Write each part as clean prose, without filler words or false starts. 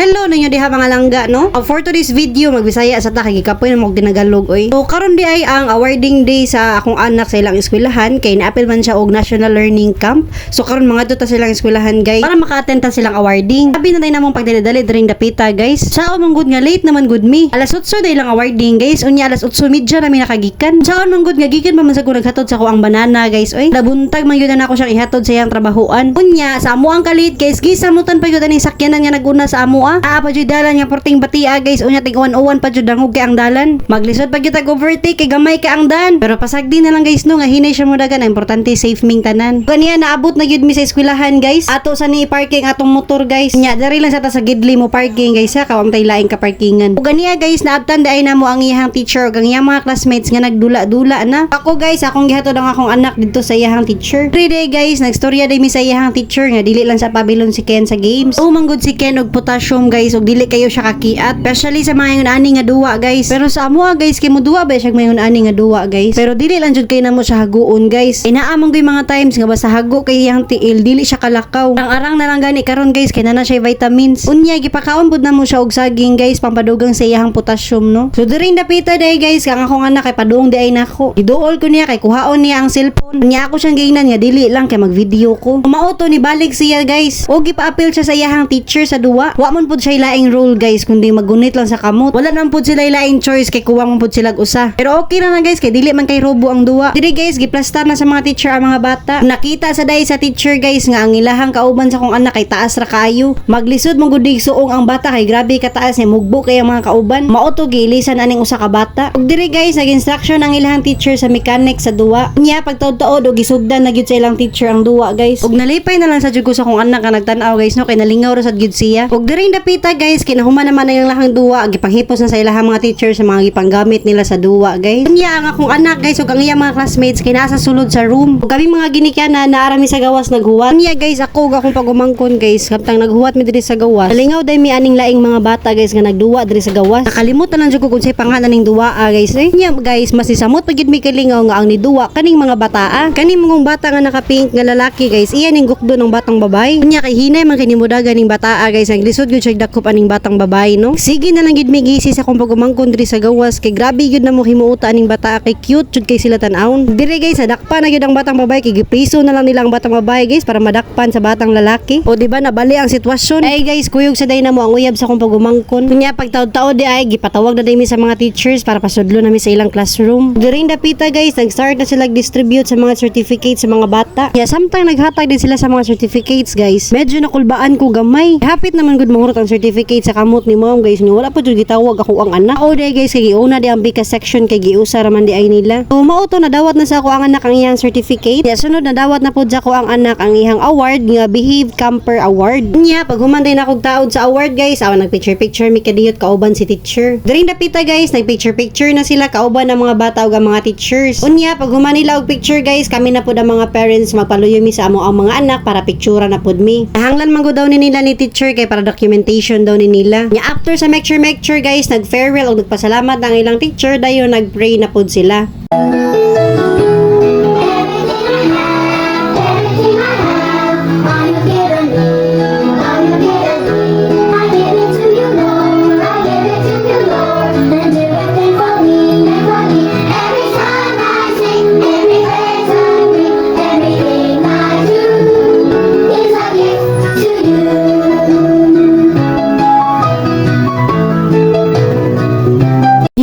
Hello ninyo diha mga langga no. For today's video magbisaya sa ta kay gikapoy na mo ginagalog oy. So karon di ay ang awarding day sa akong anak sa ilang eskwelahan kay naapil man siya og National Learning Camp. So karon mga ta silang eskwelahan guys para maka-attend ta silang awarding. Sabi na tayo namong pagdali-dali during dapita guys. Sa man gud nga late naman gud mi. Alas 8 day lang awarding guys. Unya alas 8:30 na mi nakagikan. Sa man gud nga gikan pa man sa ko naghatod sa ko ang banana guys oy. Nabuntag man gyud na ako siyang ihatod sa iyang trabahoan. Unya sa amo ang kalit guys gisamutan pa gyud ani sakyanan nga naguna sa amo pa jud dalan nga porting batia guys unya tig 101 pa jud dangog kay ang dalan maglisod pa gyud tag overtake kay gamay ka ang dan pero pasagdi na lang guys no nga hinay siya mo dagan ang importante safe ming tanan kaniya naabot na gyud mi sa eskwelahan guys ato sa ni parking atong motor guys nya diri lang sa ta sa gidli mo parking guys ha kawam tay laing ka parkingan ug ganiya guys naabtan day na mo ang iyang teacher ug ang iyang mga classmates nga nagdula-dula na ako guys akong gihatod ang akong anak didto sa iyang teacher 3 day guys nagstorya day mi sa iyang teacher nga dili lang sa pabilon si Ken sa games manggod si Ken og potassium guys ug dili kayo siya kakiat especially sa mga ani nga duwa guys pero sa amo guys kay mo duwa ba siya mayon ani nga duwa guys pero dili lang jud kay namo siya haguon guys inaamong gyud mga times nga basta hago kay iyang tiil dili siya kalakaw ang arang na lang gani karon guys kay na siya vitamins unya gipakaon pud namo siya og saging guys pampadugang sa iyang potassium no so during dapita day guys kang akong anak kay paduong di ay nako giduol ko niya kay kuhaon niya ang cellphone unya ako siyang giingnan nga dili lang kay magvideo ko mauto ni balik siya guys og gipa-appeal siya sa iyang teacher sa duwa wa man pud siya laing rule guys kundi magunit lang sa kamot wala nang pud sila laing choice kay kuwang man pud sila usa pero okay na guys kay dili man kay robo ang duwa diri guys giplastar na sa mga teacher ang mga bata nakita sa day sa teacher guys nga ang ilahang kauban sa kong anak kay taas ra kaayo maglisod mong gudig suong ang bata kay grabe ka taas ni mugbo kay ang mga kauban mauto gilisan aning usa ka bata ug diri guys nag-instruction ang ilahang teacher sa mechanic sa duwa nya pagtaod-taod og gisugdan na gyud sa ilang teacher ang duwa guys ug nalipay na lang sa jud ko sa kong anak nga nagtan-aw guys no kay nalingaw ra sad gyud siya ug diri dapita guys kinahuman naman ang lahang duwa gipanghipos na sa ilahang mga teacher sa mga gipanggamit nila sa duwa guys unya ang akong anak guys ug ang iyang mga classmates kay nasa sulod sa room ug kami mga ginikana naarami sa gawas naghuwat unya guys ako ug akong pagumangkon guys kaptang naghuwat mi diri sa gawas nalingaw day mi aning laing mga bata guys nga nagduwa diri sa gawas nakalimot na lang jud ko kung say pangalan ning duwa guys unya guys mas isamot pagid mi kalingaw nga ang niduwa kaning mga bataa kaning mong bata nga naka-pink nga lalaki guys iya ning gukdo ng batang babae unya kay hinay man kay nimudaga ning bataa guys ang lisod gyud siya dakop aning batang babae no sige na lang gid mi gisi sa akong pagumangkon diri sa gawas kay grabe gyud na mo himuuta aning bataa kay cute jud kay sila tan-awon diri guys sadakpan na gyud ang batang babae kay gipriso na lang nila ang batang babae guys para madakpan sa batang lalaki o di ba nabali ang sitwasyon ay guys kuyog sa day na mo ang uyab sa akong pagumangkon kunya pagtaod-taod di ay gipatawag na day mi sa mga teachers para pasudlo na mi sa ilang classroom during dapita guys nag-start na sila distribute sa mga certificates sa mga bata yeah samtang naghatag din sila sa mga certificates guys medyo nakulbaan ko gamay hapit naman gud mahurot ang certificate sa kamot ni mom guys wala pa jud gitawag ako ang anak o day guys kay giuna di ang bika section kay giusa raman di ay nila so mauto na dawat na sa ako ang anak ang iyang certificate yeah sunod na dawat na pud sa ako ang anak ang iyang award nga Behave Camper Award nya pag humanday na kog taod sa award guys aw nag picture mi kadiyot kauban si teacher during dapita guys nag picture na sila kauban ang mga bata ug ang mga teachers unya pag human nila og picture guys kami na pud ang mga parents magpaluyo mi sa amo ang mga anak para pictura na pud mi nahanglan man gud daw ni nila ni teacher kay para documentation daw ni nila nya after sa lecture guys nag farewell og nagpasalamat ang ilang teacher dayon nag-pray na pud sila.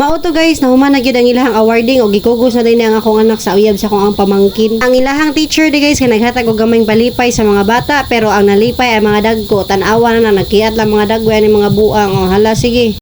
Mauto guys, nahuman na gyud ang ilahang awarding og gikugos na din ang akong anak sa uyab sa akong ang pamangkin. Ang ilahang teacher di guys kay naghatag og gamayng palipay sa mga bata pero ang nalipay ay mga dagko tan-awa na nagkiat lang mga dagway ani mga buang. Oh hala sige.